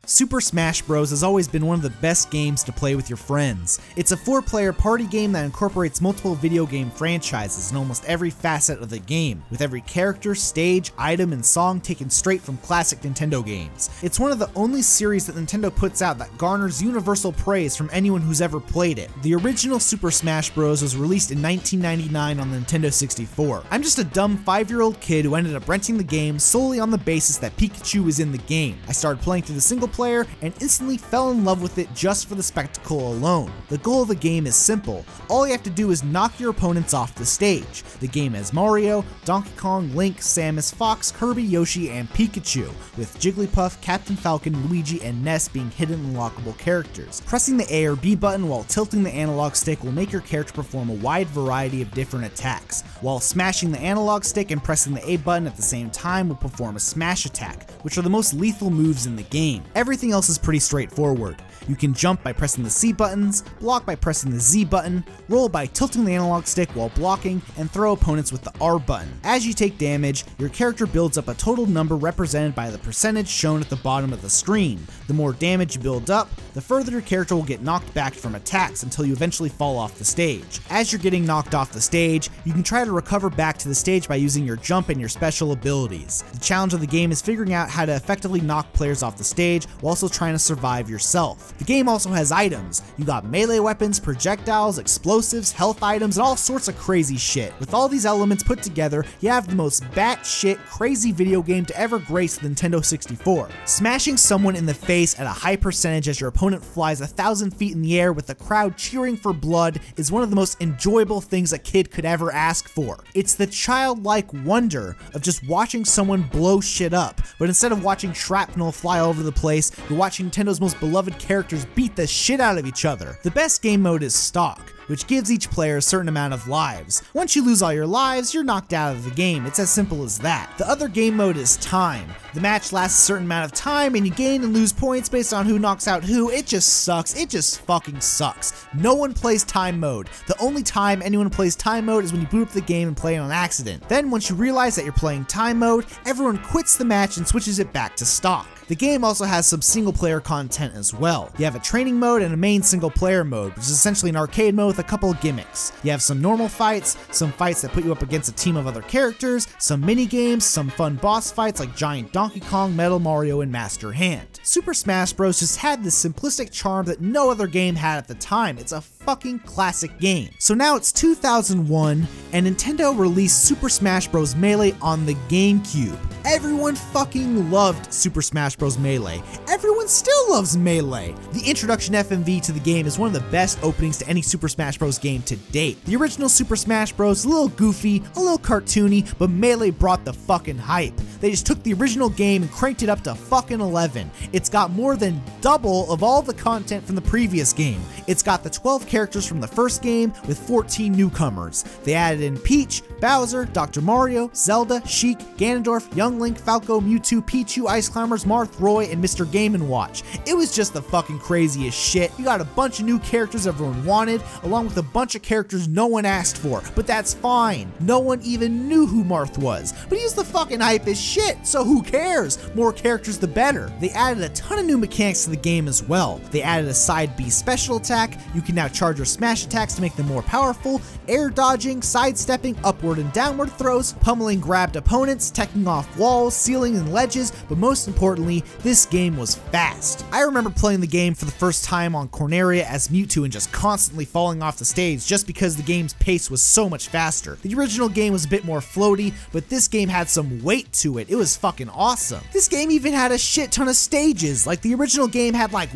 Super Smash Bros. Has always been one of the best games to play with your friends. It's a 4-player party game that incorporates multiple video game franchises in almost every facet of the game, with every character, stage, item, and song taken straight from classic Nintendo games. It's one of the only series that Nintendo puts out that garners universal praise from anyone who's ever played it. The original Super Smash Bros. Was released in 1999 on the Nintendo 64. I'm just a dumb 5-year-old kid who ended up renting the game solely on the basis that Pikachu was in the game. I started playing through the single player and instantly fell in love with it just for the spectacle alone. The goal of the game is simple. All you have to do is knock your opponents off the stage. The game has Mario, Donkey Kong, Link, Samus, Fox, Kirby, Yoshi, and Pikachu, with Jigglypuff, Captain Falcon, Luigi, and Ness being hidden unlockable characters. Pressing the A or B button while tilting the analog stick will make your character perform a wide variety of different attacks, while smashing the analog stick and pressing the A button at the same time will perform a smash attack, which are the most lethal moves in the game. Everything else is pretty straightforward. You can jump by pressing the C buttons, block by pressing the Z button, roll by tilting the analog stick while blocking, and throw opponents with the R button. As you take damage, your character builds up a total number represented by the percentage shown at the bottom of the screen. The more damage you build up, the further your character will get knocked back from attacks until you eventually fall off the stage. As you're getting knocked off the stage, you can try to recover back to the stage by using your jump and your special abilities. The challenge of the game is figuring out how to effectively knock players off the stage while also trying to survive yourself. The game also has items. You got melee weapons, projectiles, explosives, health items, and all sorts of crazy shit. With all these elements put together, you have the most batshit crazy video game to ever grace the Nintendo 64. Smashing someone in the face at a high percentage as your opponent flies 1,000 feet in the air with the crowd cheering for blood is one of the most enjoyable things a kid could ever ask for. It's the childlike wonder of just watching someone blow shit up, but instead of watching shrapnel fly all over the place, you're watching Nintendo's most beloved characters beat the shit out of each other. The best game mode is Stock, which gives each player a certain amount of lives. Once you lose all your lives, you're knocked out of the game. It's as simple as that. The other game mode is Time. The match lasts a certain amount of time and you gain and lose points based on who knocks out who. It just sucks. It just fucking sucks. No one plays Time mode. The only time anyone plays Time mode is when you boot up the game and play it on accident. Then once you realize that you're playing Time mode, everyone quits the match and switches it back to Stock. The game also has some single player content as well. You have a training mode and a main single player mode, which is essentially an arcade mode with a couple of gimmicks. You have some normal fights, some fights that put you up against a team of other characters, some mini games, some fun boss fights like Giant Donkey Kong, Metal Mario, and Master Hand. Super Smash Bros. Just had this simplistic charm that no other game had at the time. It's a fucking classic game. So now it's 2001 and Nintendo released Super Smash Bros. Melee on the GameCube. Everyone fucking loved Super Smash Bros. Melee. Everyone still loves Melee. The introduction FMV to the game is one of the best openings to any Super Smash Bros. Game to date. The original Super Smash Bros. is a little goofy, a little cartoony, but Melee brought the fucking hype. They just took the original game and cranked it up to fucking 11. It's got more than double of all the content from the previous game. It's got the 12 characters from the first game with 14 newcomers. They added in Peach, Bowser, Dr. Mario, Zelda, Sheik, Ganondorf, Young Link, Falco, Mewtwo, Pichu, Ice Climbers, Marth, Roy, and Mr. Game & Watch. It was just the fucking craziest shit. You got a bunch of new characters everyone wanted, along with a bunch of characters no one asked for, but that's fine. No one even knew who Marth was, but he's the fucking hype as shit, so who cares? More characters the better. They added a ton of new mechanics to the game as well. They added a side B special attack. You can now charge your smash attacks to make them more powerful, air dodging, sidestepping, upward and downward throws, pummeling grabbed opponents, teching off walls, ceilings, and ledges, but most importantly, this game was fast. I remember playing the game for the first time on Corneria as Mewtwo and just constantly falling off the stage just because the game's pace was so much faster. The original game was a bit more floaty, but this game had some weight to it. It was fucking awesome. This game even had a shit ton of stages. Like the original game had like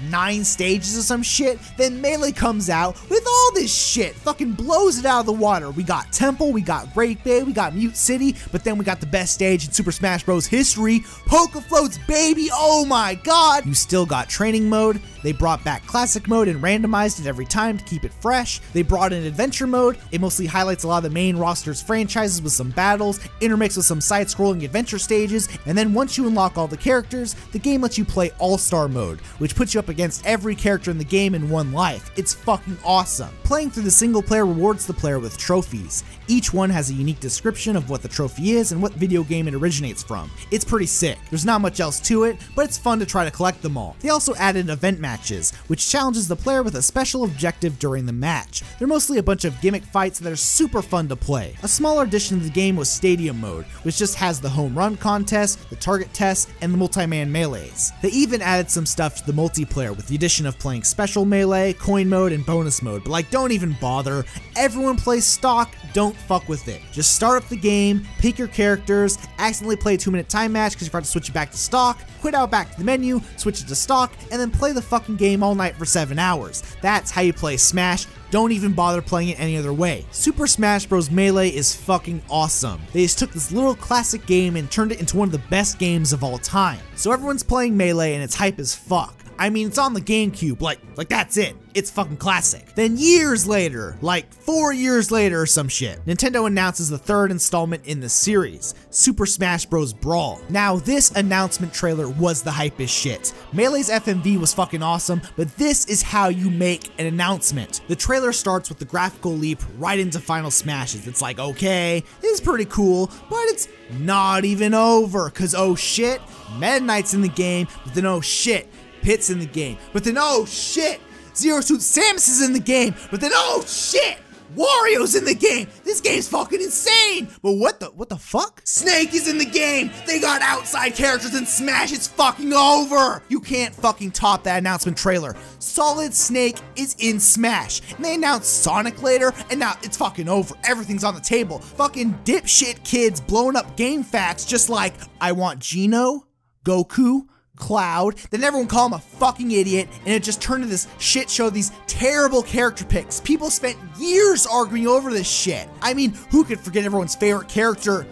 9 stages or some shit. Then Melee comes out with all this shit, fucking blows it out of the water. We got Temple, we got Great Bay, we got Mute City, but then we got the best stage in Super Smash Bros. History, Poke Floats, baby, oh my god! You still got training mode, They brought back classic mode and randomized it every time to keep it fresh. They brought in adventure mode. It mostly highlights a lot of the main roster's franchises with some battles, intermixed with some side-scrolling adventure stages, and then once you unlock all the characters, the game lets you play All-Star mode, which puts you up against every character in the game in one life. It's fucking awesome. Playing through the single player rewards the player with trophies. Each one has a unique description of what the trophy is and what video game it originates from. It's pretty sick. There's not much else to it, but it's fun to try to collect them all. They also added event matches, which challenges the player with a special objective during the match. They're mostly a bunch of gimmick fights that are super fun to play. A smaller addition to the game was Stadium mode, which just has the home run contest, the target test, and the multi-man melees. They even added some stuff to the multiplayer with the addition of playing special melee, coin mode, and bonus mode, but like, don't even bother. Everyone plays stock, don't fuck with it. Just start up the game, pick your characters, accidentally play a 2-minute time match because you forgot to switch it back to stock, quit out back to the menu, switch it to stock, and then play the fucking game all night for 7 hours. That's how you play Smash. Don't even bother playing it any other way. Super Smash Bros. Melee is fucking awesome. They just took this little classic game and turned it into one of the best games of all time. So everyone's playing Melee and it's hype as fuck. I mean, it's on the GameCube, like that's it. It's fucking classic. Then years later, like 4 years later or some shit, Nintendo announces the third installment in the series, Super Smash Bros. Brawl. Now, this announcement trailer was the hypest shit. Melee's FMV was fucking awesome, but this is how you make an announcement. The trailer starts with the graphical leap right into Final Smashes. It's like, okay, this is pretty cool, but it's not even over, cause oh shit, Meta Knight's in the game, but then oh shit, Pit's in the game, but then oh shit, Zero Suit Samus is in the game, but then oh shit, Wario's in the game. This game's fucking insane. But what the fuck? Snake is in the game. They got outside characters in Smash. It's fucking over. You can't fucking top that announcement trailer. Solid Snake is in Smash. And they announced Sonic later, and now it's fucking over. Everything's on the table. Fucking dipshit kids blowing up game facts just like, I want Geno, Goku, Cloud, then everyone call him a fucking idiot, and it just turned into this shit show, these terrible character picks. People spent years arguing over this shit. I mean, who could forget everyone's favorite character,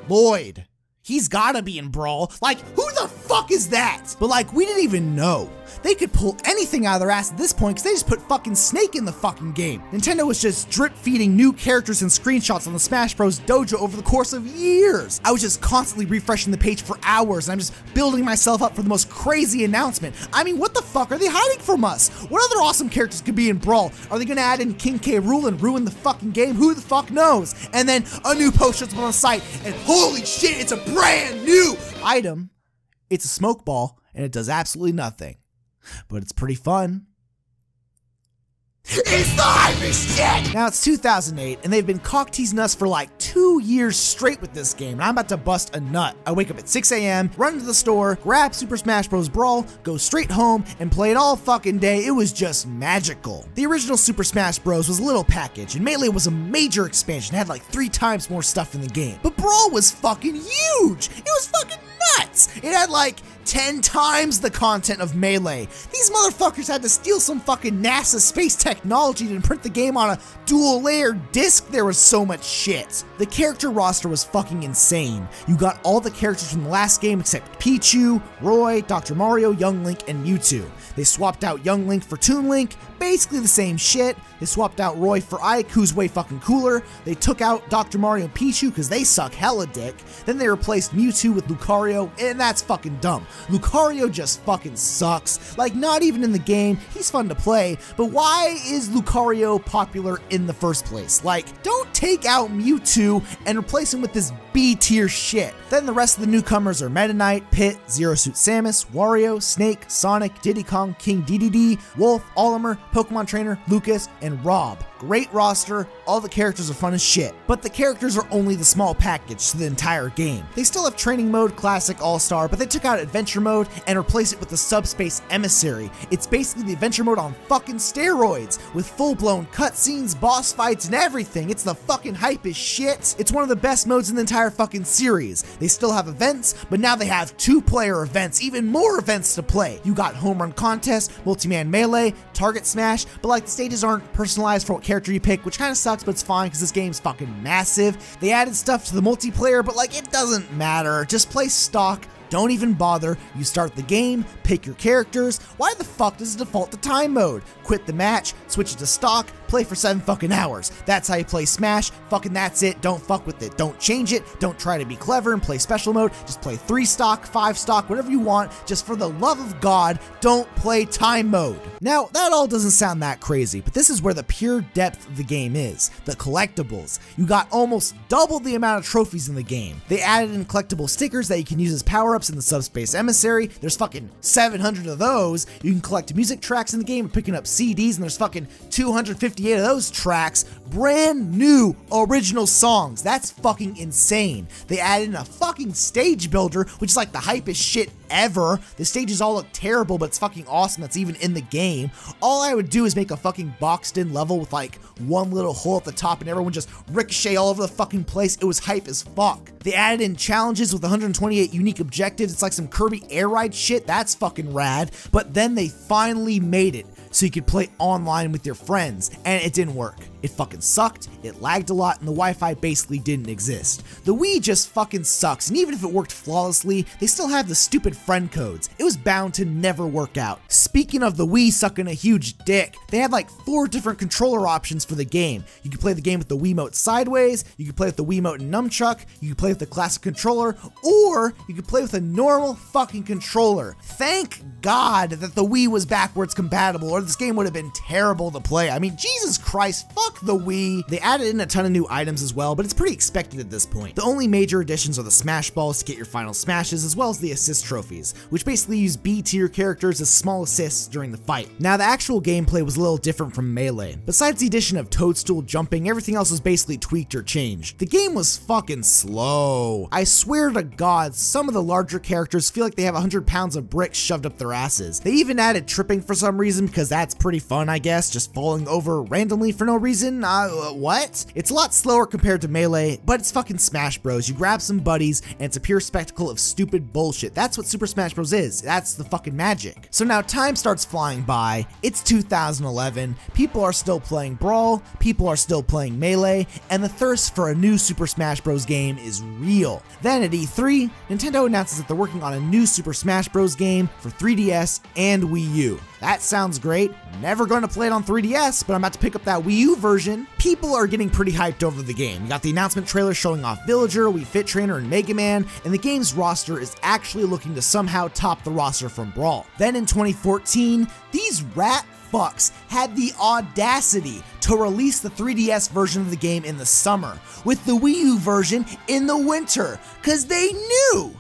Lloyd? He's gotta be in Brawl. Like, who the fuck is that? But like, we didn't even know. They could pull anything out of their ass at this point because they just put fucking Snake in the fucking game. Nintendo was just drip feeding new characters and screenshots on the Smash Bros. Dojo over the course of years. I was just constantly refreshing the page for hours, and I'm just building myself up for the most crazy announcement. I mean, what the fuck are they hiding from us? What other awesome characters could be in Brawl? Are they gonna add in King K. Rool and ruin the fucking game? Who the fuck knows? And then a new post shows up on the site, and holy shit, it's a brand new item. It's a smoke ball, and it does absolutely nothing. But it's pretty fun. It's the hypest shit! Now it's 2008, and they've been cock-teasing us for like 2 years straight with this game, and I'm about to bust a nut. I wake up at 6 a.m., run to the store, grab Super Smash Bros. Brawl, go straight home, and play it all fucking day. It was just magical. The original Super Smash Bros. Was a little package, and Melee was a major expansion. It had like 3 times more stuff in the game. But Brawl was fucking huge! It was fucking nuts! It had like 10 times the content of Melee. These motherfuckers had to steal some fucking NASA space technology to print the game on a dual-layer disc. There was so much shit. The character roster was fucking insane. You got all the characters from the last game except Pichu, Roy, Dr. Mario, Young Link, and Mewtwo. They swapped out Young Link for Toon Link, basically the same shit. They swapped out Roy for Ike, who's way fucking cooler. They took out Dr. Mario and Pichu because they suck hella dick. Then they replaced Mewtwo with Lucario, and that's fucking dumb. Lucario just fucking sucks. Like, not even in the game. He's fun to play, but why is Lucario popular in the first place? Like, don't take out Mewtwo and replace him with this B-tier shit. Then the rest of the newcomers are Meta Knight, Pit, Zero Suit Samus, Wario, Snake, Sonic, Diddy Kong, King Dedede, Wolf, Olimar, Pokemon Trainer, Lucas, and Rob. Great roster, all the characters are fun as shit, but the characters are only the small package to the entire game. They still have training mode, classic, all-star, but they took out adventure mode and replaced it with the subspace emissary. It's basically the adventure mode on fucking steroids, with full-blown cutscenes, boss fights, and everything. It's the fucking hype as shit. It's one of the best modes in the entire fucking series. They still have events, but now they have 2-player events, even more events to play. You got home run contest, multi-man melee, target smash, but like the stages aren't personalized for what character you pick, which kind of sucks, but it's fine because this game's fucking massive. They added stuff to the multiplayer, but like, it doesn't matter. Just play stock. Don't even bother. You start the game, pick your characters. Why the fuck does it default to time mode? Quit the match, switch it to stock, play for 7 fucking hours. That's how you play Smash. Fucking that's it. Don't fuck with it. Don't change it. Don't try to be clever and play special mode. Just play 3 stock, 5 stock, whatever you want. Just for the love of God, don't play time mode. Now, that all doesn't sound that crazy, but this is where the pure depth of the game is. The collectibles. You got almost double the amount of trophies in the game. They added in collectible stickers that you can use as power-ups in the Subspace Emissary. There's fucking 700 of those. You can collect music tracks in the game, picking up CDs, and there's fucking 258 of those tracks. Brand new original songs. That's fucking insane. They added in a fucking stage builder, which is like the hypest shit ever. The stages all look terrible, but it's fucking awesome that's even in the game. All I would do is make a fucking boxed in level with like one little hole at the top and everyone just ricochet all over the fucking place. It was hype as fuck. They added in challenges with 128 unique objectives. It's like some Kirby Air Ride shit. That's fucking rad. But then they finally made it so you could play online with your friends, and it didn't work. It fucking sucked, it lagged a lot, and the Wi-Fi basically didn't exist. The Wii just fucking sucks, and even if it worked flawlessly, they still have the stupid friend codes. It was bound to never work out. Speaking of the Wii sucking a huge dick, they had like 4 different controller options for the game. You could play the game with the Wiimote sideways, you could play with the Wiimote and nunchuck, you could play with the classic controller, or you could play with a normal fucking controller. Thank God that the Wii was backwards compatible, or this game would have been terrible to play. I mean, Jesus Christ, fuck the Wii. They added in a ton of new items as well, but it's pretty expected at this point. The only major additions are the Smash Balls to get your final smashes, as well as the assist trophies, which basically use B tier characters as small assists during the fight. Now, the actual gameplay was a little different from Melee. Besides the addition of toadstool jumping, everything else was basically tweaked or changed. The game was fucking slow. I swear to God, some of the larger characters feel like they have 100 pounds of bricks shoved up their asses. They even added tripping for some reason, because that's pretty fun, I guess, just falling over randomly for no reason. What? It's a lot slower compared to Melee, but it's fucking Smash Bros. You grab some buddies, and it's a pure spectacle of stupid bullshit. That's what Super Smash Bros. Is. That's the fucking magic. So now time starts flying by. It's 2011. People are still playing Brawl, people are still playing Melee, and the thirst for a new Super Smash Bros. Game is real. Then at E3, Nintendo announces that they're working on a new Super Smash Bros. Game for 3DS and Wii U. That sounds great. Never going to play it on 3DS, but I'm about to pick up that Wii U version. People are getting pretty hyped over the game. You got the announcement trailer showing off Villager, Wii Fit Trainer, and Mega Man, and the game's roster is actually looking to somehow top the roster from Brawl. Then in 2014, these rat fucks had the audacity to release the 3DS version of the game in the summer, with the Wii U version in the winter, cause they knew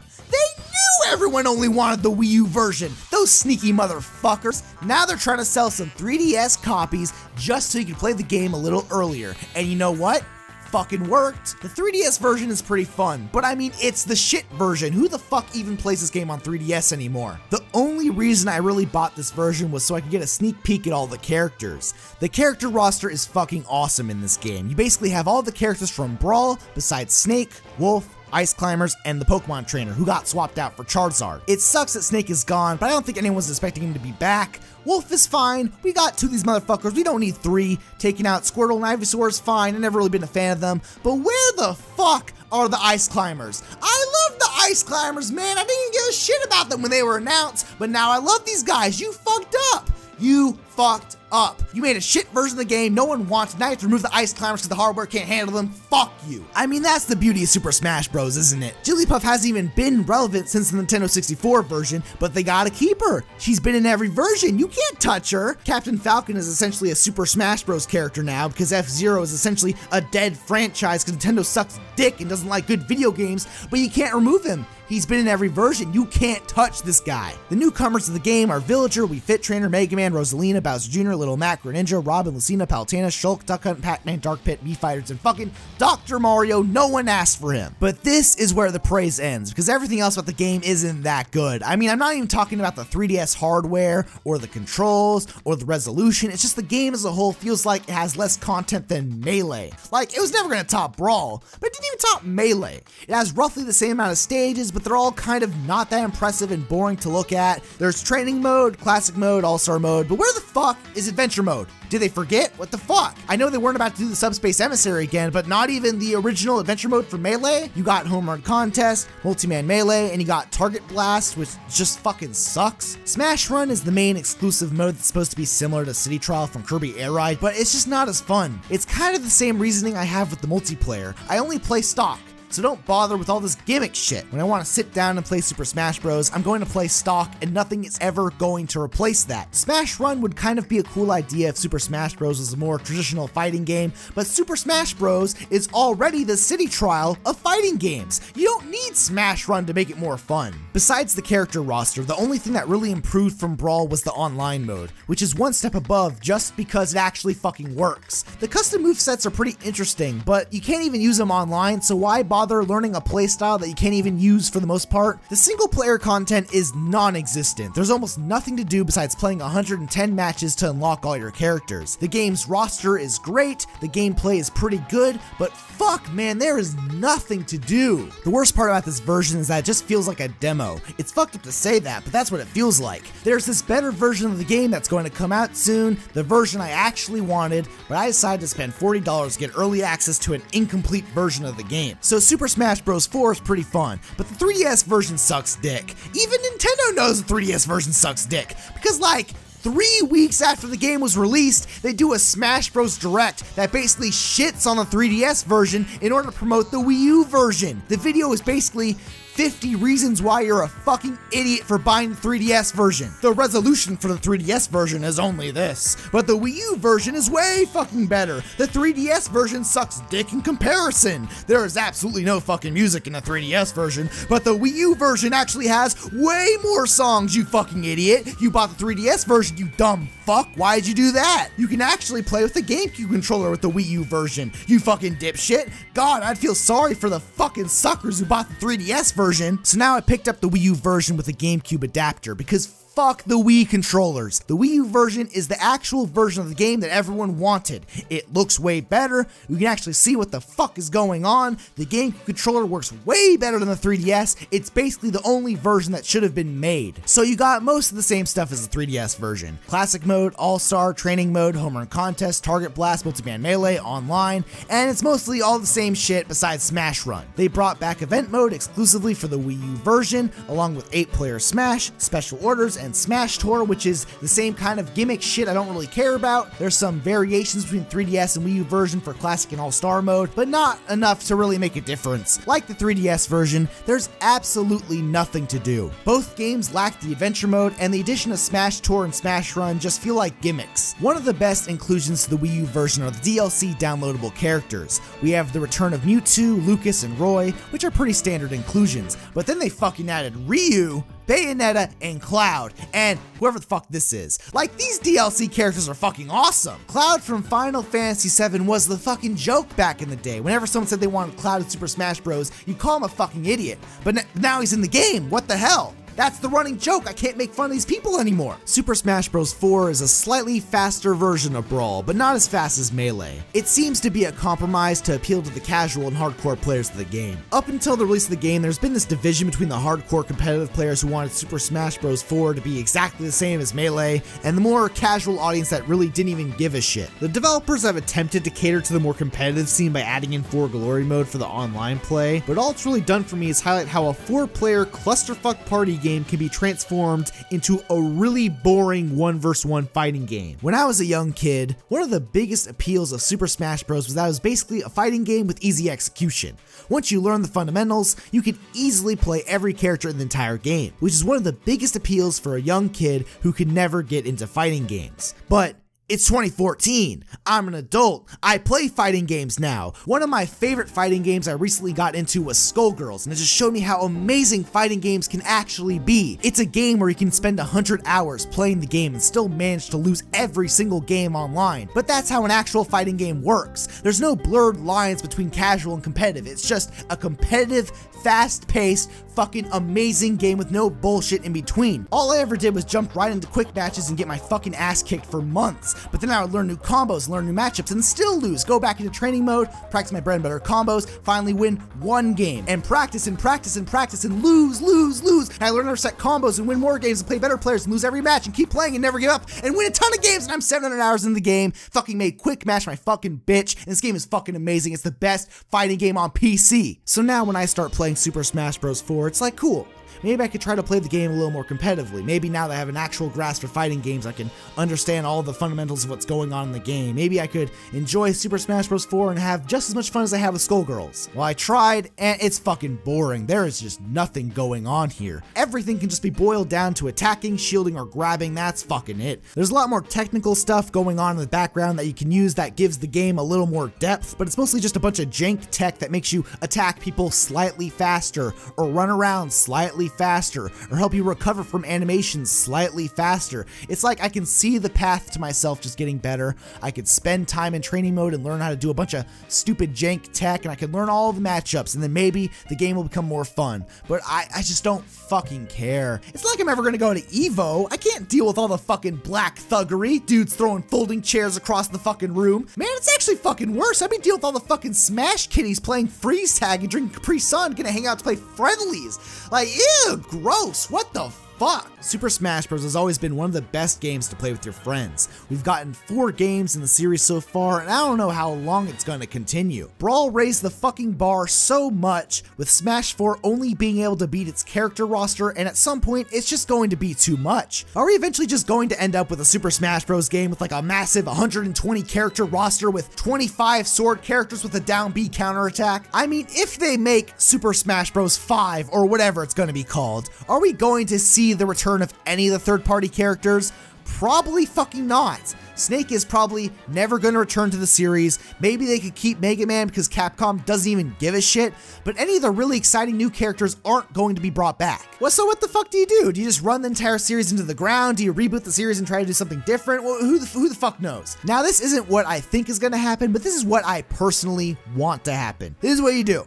everyone only wanted the Wii U version. Those sneaky motherfuckers. Now they're trying to sell some 3DS copies just so you can play the game a little earlier. And you know what? Fucking worked. The 3DS version is pretty fun, but I mean, it's the shit version. Who the fuck even plays this game on 3DS anymore? The only reason I really bought this version was so I could get a sneak peek at all the characters. The character roster is fucking awesome in this game. You basically have all the characters from Brawl, besides Snake, Wolf, Ice Climbers, and the Pokemon Trainer, who got swapped out for Charizard. It sucks that Snake is gone, but I don't think anyone's expecting him to be back. Wolf is fine. We got 2 of these motherfuckers. We don't need 3. Taking out Squirtle and Ivysaur is fine. I've never really been a fan of them. But where the fuck are the Ice Climbers? I love the Ice Climbers, man. I didn't even give a shit about them when they were announced, but now I love these guys. You fucked up. You fucked up. You made a shit version of the game no one wants. Now you have to remove the Ice Climbers because the hardware can't handle them. Fuck you. I mean, that's the beauty of Super Smash Bros, isn't it? Jigglypuff hasn't even been relevant since the Nintendo 64 version, but they gotta keep her. She's been in every version. You can't touch her. Captain Falcon is essentially a Super Smash Bros character now because F-Zero is essentially a dead franchise because Nintendo sucks dick and doesn't like good video games, but you can't remove him. He's been in every version. You can't touch this guy. The newcomers to the game are Villager, Wii Fit Trainer, Mega Man, Rosalina, Bowser Jr., Little Mac, Greninja, Robin, Lucina, Palutena, Shulk, Duck Hunt, Pac-Man, Dark Pit, Mii Fighters, and fucking Dr. Mario. No one asked for him. But this is where the praise ends, because everything else about the game isn't that good. I mean, I'm not even talking about the 3DS hardware, or the controls, or the resolution. It's just the game as a whole feels like it has less content than Melee. Like, it was never gonna top Brawl, but it didn't even top Melee. It has roughly the same amount of stages, but but they're all kind of not that impressive and boring to look at. There's training mode, classic mode, all-star mode, but where the fuck is adventure mode? Did they forget? What the fuck? I know they weren't about to do the Subspace Emissary again, but not even the original adventure mode for Melee? You got Home Run Contest, Multi-Man Melee, and you got Target Blast, which just fucking sucks. Smash Run is the main exclusive mode that's supposed to be similar to City Trial from Kirby Air Ride, but it's just not as fun. It's kind of the same reasoning I have with the multiplayer. I only play stock, so don't bother with all this gimmick shit. When I want to sit down and play Super Smash Bros, I'm going to play stock, and nothing is ever going to replace that. Smash Run would kind of be a cool idea if Super Smash Bros was a more traditional fighting game, but Super Smash Bros is already the City Trial of fighting games. You don't need Smash Run to make it more fun. Besides the character roster, the only thing that really improved from Brawl was the online mode, which is one step above just because it actually fucking works. The custom movesets are pretty interesting, but you can't even use them online, so why bother learning a playstyle that you can't even use for the most part? The single player content is non-existent. There's almost nothing to do besides playing 110 matches to unlock all your characters. The game's roster is great, the gameplay is pretty good, but fuck man, there is nothing to do. The worst part about this version is that it just feels like a demo. It's fucked up to say that, but that's what it feels like. There's this better version of the game that's going to come out soon, the version I actually wanted, but I decided to spend $40 to get early access to an incomplete version of the game. So Super Smash Bros. 4 is pretty fun, but the 3DS version sucks dick. Even Nintendo knows the 3DS version sucks dick, because like, 3 weeks after the game was released, they do a Smash Bros. Direct that basically shits on the 3DS version in order to promote the Wii U version. The video is basically 50 reasons why you're a fucking idiot for buying the 3DS version. The resolution for the 3DS version is only this, but the Wii U version is way fucking better. The 3DS version sucks dick in comparison. There is absolutely no fucking music in the 3DS version, but the Wii U version actually has way more songs, you fucking idiot. You bought the 3DS version, you dumb fuck. Why'd you do that? You can actually play with the GameCube controller with the Wii U version, you fucking dipshit. God, I'd feel sorry for the fucking suckers who bought the 3DS version. So now I picked up the Wii U version with a GameCube adapter because fuck the Wii controllers. The Wii U version is the actual version of the game that everyone wanted. It looks way better. You can actually see what the fuck is going on. The GameCube controller works way better than the 3DS. It's basically the only version that should have been made. So you got most of the same stuff as the 3DS version. Classic mode, all-star, training mode, home run contest, target blast, multi-man melee, online, and it's mostly all the same shit besides Smash Run. They brought back event mode exclusively for the Wii U version, along with 8-player Smash, special orders, and Smash Tour, which is the same kind of gimmick shit I don't really care about. There's some variations between 3DS and Wii U version for Classic and All-Star mode, but not enough to really make a difference. Like the 3DS version, there's absolutely nothing to do. Both games lack the adventure mode, and the addition of Smash Tour and Smash Run just feel like gimmicks. One of the best inclusions to the Wii U version are the DLC downloadable characters. We have the return of Mewtwo, Lucas, and Roy, which are pretty standard inclusions, but then they fucking added Ryu, Bayonetta, and Cloud, and whoever the fuck this is. Like, these DLC characters are fucking awesome. Cloud from Final Fantasy VII was the fucking joke back in the day. Whenever someone said they wanted Cloud in Super Smash Bros, you call him a fucking idiot. But now he's in the game, what the hell? That's the running joke. I can't make fun of these people anymore. Super Smash Bros. 4 is a slightly faster version of Brawl, but not as fast as Melee. It seems to be a compromise to appeal to the casual and hardcore players of the game. Up until the release of the game, there's been this division between the hardcore competitive players who wanted Super Smash Bros. 4 to be exactly the same as Melee, and the more casual audience that really didn't even give a shit. The developers have attempted to cater to the more competitive scene by adding in 4 Glory mode for the online play, but all it's really done for me is highlight how a 4-player clusterfuck party game can be transformed into a really boring 1v1 fighting game. When I was a young kid, one of the biggest appeals of Super Smash Bros. Was that it was basically a fighting game with easy execution. Once you learn the fundamentals, you can easily play every character in the entire game, which is one of the biggest appeals for a young kid who could never get into fighting games. But it's 2014. I'm an adult. I play fighting games now. One of my favorite fighting games I recently got into was Skullgirls, and it just showed me how amazing fighting games can actually be. It's a game where you can spend 100 hours playing the game and still manage to lose every single game online. But that's how an actual fighting game works. There's no blurred lines between casual and competitive. It's just a competitive, fast-paced, fucking amazing game with no bullshit in between. All I ever did was jump right into quick matches and get my fucking ass kicked for months. but then I would learn new combos, learn new matchups, and still lose. Go back into training mode, practice my bread and butter combos, finally win one game, and practice and practice and practice and lose. And I learn how to set combos and win more games and play better players and lose every match and keep playing and never give up and win a ton of games, and I'm 700 hours in the game. Fucking made Quick Match my fucking bitch, and this game is fucking amazing. It's the best fighting game on PC. So now when I start playing Super Smash Bros. 4, it's like, cool. Maybe I could try to play the game a little more competitively. Maybe now that I have an actual grasp for fighting games, I can understand all the fundamentals of what's going on in the game. Maybe I could enjoy Super Smash Bros. 4 and have just as much fun as I have with Skullgirls. Well, I tried, and it's fucking boring. There is just nothing going on here. Everything can just be boiled down to attacking, shielding, or grabbing. That's fucking it. There's a lot more technical stuff going on in the background that you can use that gives the game a little more depth, but it's mostly just a bunch of jank tech that makes you attack people slightly faster, or run around slightly faster, or help you recover from animations slightly faster. It's like I can see the path to myself just getting better. I could spend time in training mode and learn how to do a bunch of stupid jank tech, and I can learn all the matchups, and then maybe the game will become more fun. But I just don't fucking care. It's not like I'm ever gonna go to Evo. I can't deal with all the fucking black thuggery, dudes throwing folding chairs across the fucking room. Man, it's actually fucking worse. I'd be dealing with all the fucking Smash kitties playing freeze tag and drinking Capri Sun, gonna hang out to play friendlies. Like, ew, gross, what the fuck? Super Smash Bros. Has always been one of the best games to play with your friends. We've gotten 4 games in the series so far, and I don't know how long it's gonna continue. Brawl raised the fucking bar so much, with Smash 4 only being able to beat its character roster, and at some point, it's just going to be too much. Are we eventually just going to end up with a Super Smash Bros. Game with like a massive 120 character roster with 25 sword characters with a down B counterattack? I mean, if they make Super Smash Bros. 5, or whatever it's gonna be called, are we going to see the return of any of the third-party characters? Probably fucking not. Snake is probably never going to return to the series. Maybe they could keep Mega Man because Capcom doesn't even give a shit, but any of the really exciting new characters aren't going to be brought back. Well, so what the fuck do you do? Do you just run the entire series into the ground? Do you reboot the series and try to do something different? Well, who the fuck knows? Now, this isn't what I think is going to happen, but this is what I personally want to happen. This is what you do.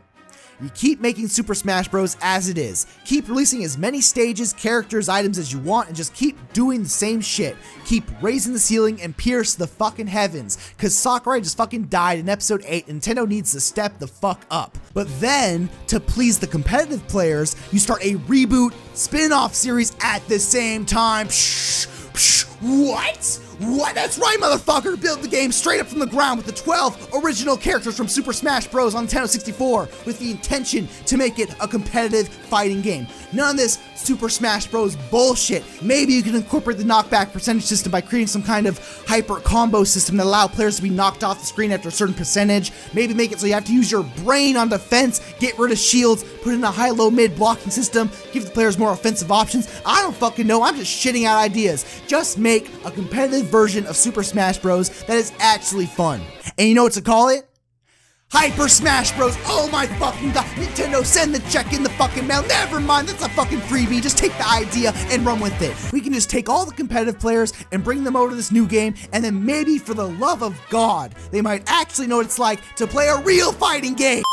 You keep making Super Smash Bros. As it is. Keep releasing as many stages, characters, items as you want, and just keep doing the same shit. Keep raising the ceiling and pierce the fucking heavens, cause Sakurai just fucking died in episode 8, and Nintendo needs to step the fuck up. But then, to please the competitive players, you start a reboot, spin-off series at the same time. What? What? That's right, motherfucker! Build the game straight up from the ground with the 12 original characters from Super Smash Bros. On Nintendo 64 with the intention to make it a competitive fighting game. None of this Super Smash Bros. Bullshit. Maybe you can incorporate the knockback percentage system by creating some kind of hyper combo system that allow players to be knocked off the screen after a certain percentage. Maybe make it so you have to use your brain on defense, get rid of shields, put in a high-low-mid blocking system, give the players more offensive options. I don't fucking know. I'm just shitting out ideas. Just make a competitive version of Super Smash Bros. That is actually fun. And you know what to call it? Hyper Smash Bros. Oh my fucking god. Nintendo, send the check in the fucking mail. Never mind, that's a fucking freebie. Just take the idea and run with it. We can just take all the competitive players and bring them over to this new game, and then maybe for the love of God, they might actually know what it's like to play a real fighting game.